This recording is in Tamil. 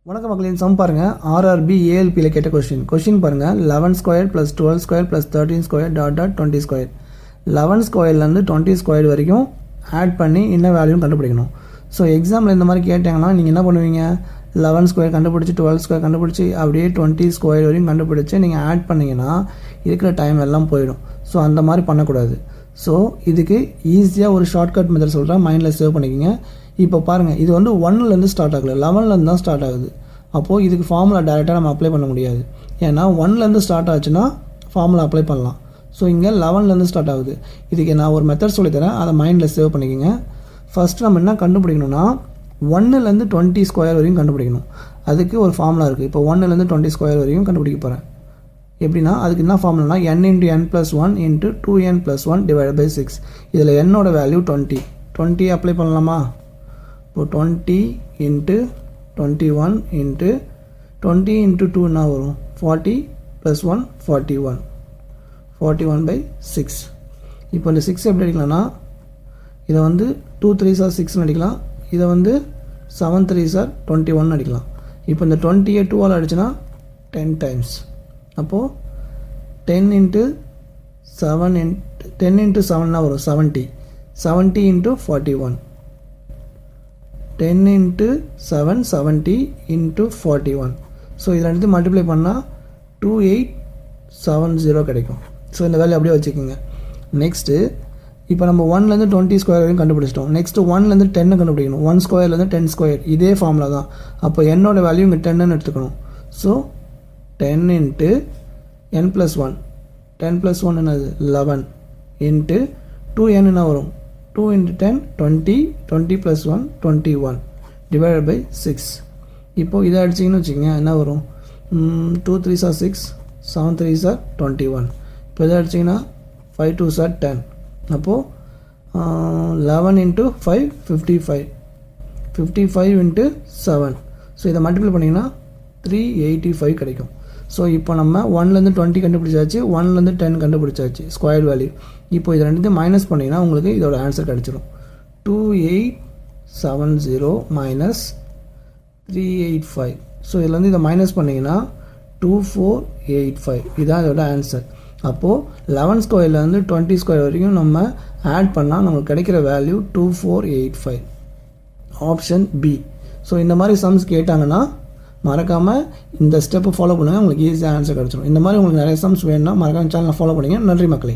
வணக்கம் மக்களின் சம் பாருங்கள் ஆர்ஆர்பி ஏஎல்பியில் கேட்ட கொஷின் பாருங்கள் 11 square plus 12 square plus 13 square dot 20 square 11 ஸ்கொயர்லேருந்து 20 square வரைக்கும் ஆட் பண்ணி என்ன வேல்யூன்னு கண்டுபிடிக்கணும். ஸோ எக்ஸாமில் இந்த மாதிரி கேட்டாங்கன்னா நீங்கள் என்ன பண்ணுவீங்க, 11 ஸ்கொயர் கண்டுபிடிச்சி 12 ஸ்கொயர் கண்டுபிடிச்சி அப்படியே 20 ஸ்கொயர் வரையும் கண்டுபிடிச்சி நீங்கள் ஆட் பண்ணிங்கன்னா இருக்கிற டைம் எல்லாம் போயிடும். ஸோ அந்த மாதிரி பண்ணக்கூடாது. ஸோ இதுக்கு ஈஸியாக ஒரு ஷார்ட்கட் மெத்தட் சொல்கிறேன், மைண்டில் சேவ் பண்ணிக்கோங்க. இப்போ பாருங்கள், இது வந்து 1லேருந்து ஸ்டார்ட் ஆகலை, 11லேருந்து தான் ஸ்டார்ட் ஆகுது. அப்போது இதுக்கு ஃபார்முலா டேரெக்டாக நம்ம அப்ளை பண்ண முடியாது. ஏன்னா 1லேருந்து ஸ்டார்ட் ஆச்சுன்னா ஃபார்முலா அப்ளை பண்ணலாம். ஸோ இங்கே 11லேருந்து ஸ்டார்ட் ஆகுது. இதுக்கு நான் ஒரு மெத்தட் சொல்லித்தரேன், அதை மைண்டில் சேவ் பண்ணிக்கோங்க. ஃபஸ்ட்டு நம்ம என்ன கண்டுபிடிக்கணும்னா 1லேருந்து 20 ஸ்கொயர் வரையும் கண்டுபிடிக்கணும். அதுக்கு ஒரு ஃபார்முலா இருக்குது. இப்போ 1லேருந்து 20 ஸ்கொயர் வரையும் கண்டுபிடிக்க போகிறேன். எப்படின்னா அதுக்கு என்ன ஃபார்முலானா n × n + 1 × 2n + 1 / 6. இதில் என்னோட வேல்யூ 20 அப்ளை பண்ணலாமா? இப்போ 20 × 21 × 20 × 2 என்ன வரும், 40 + 1 41/6. இப்போ இந்த 6 எப்படி அடிக்கலாம்னா இதை வந்து 2 3s are 6 அடிக்கலாம், இதை வந்து 7 3s are 21 அடிக்கலாம். இப்போ இந்த 20 2ஆல் அடிச்சுன்னா 10 times. அப்போது 10 × 7 வரும் 70 × 41. 10 × 7 70 × 41. ஸோ இதில் எடுத்து மல்டிப்ளை பண்ணால் 2870 கிடைக்கும். ஸோ இந்த வேல்யூ அப்படியே வச்சுக்கோங்க. நெக்ஸ்ட்டு இப்போ நம்ம 1லேருந்து 20 ஸ்கொயர் வரையும் கண்டுபிடிச்சிட்டோம். நெக்ஸ்ட்டு 1லேருந்து 10 கண்டுபிடிக்கணும். 1 ஸ்கொயர்லேருந்து 10 ஸ்கொயர், இதே ஃபார்முலா தான். அப்போ என்னோட வேல்யூ இங்கே 10ன்னு எடுத்துக்கணும். ஸோ 10 × n + 1, 10 + 1 என்னது 11 × 2n என்ன வரும், 2 × 10 20, 20 + 1 21 / 6. இப்போது இதை அடிச்சிங்கன்னு வச்சுக்கோங்க, என்ன வரும், 2 3s are 6, 7 3s are 21. இப்போ இதை அடிச்சிங்கன்னா 5 2s are 10. அப்போது 11 × 5 55, 55 × 7. ஸோ இதை மல்டிப்ளை பண்ணிங்கன்னா 385 கிடைக்கும். ஸோ இப்போ நம்ம 1லேருந்து 20 கண்டுபிடிச்சாச்சு, 1லேருந்து 10 கண்டுபிடிச்சாச்சு ஸ்கொயர் வேல்யூ. இப்போ இதை ரெண்டுத்தையும் மைனஸ் பண்ணிங்கன்னா உங்களுக்கு இதோட ஆன்சர் கிடச்சிரும். 2870 - 385. ஸோ இதில் வந்து இதை மைனஸ் பண்ணிங்கன்னா 2485. இதுதான் இதோட ஆன்சர். அப்போது 11 ஸ்கொயர்லேருந்து 20 ஸ்கொயர் வரைக்கும் நம்ம ஆட் பண்ணால் நமக்கு கிடைக்கிற வேல்யூ 2485. Option B. ஸோ இந்த மாதிரி சம்ஸ் கேட்டாங்கன்னா மறக்காமல் இந்த ஸ்டெப்பை ஃபாலோ பண்ணுங்கள், உங்களுக்கு ஈஸியாக ஆன்சர் கிடச்சிடும். இந்த மாதிரி உங்களுக்கு நிறைய சம்ஸ் வேணும்னா மறக்காமல் சேனலை ஃபாலோ பண்ணுங்கள். நன்றி மக்களே.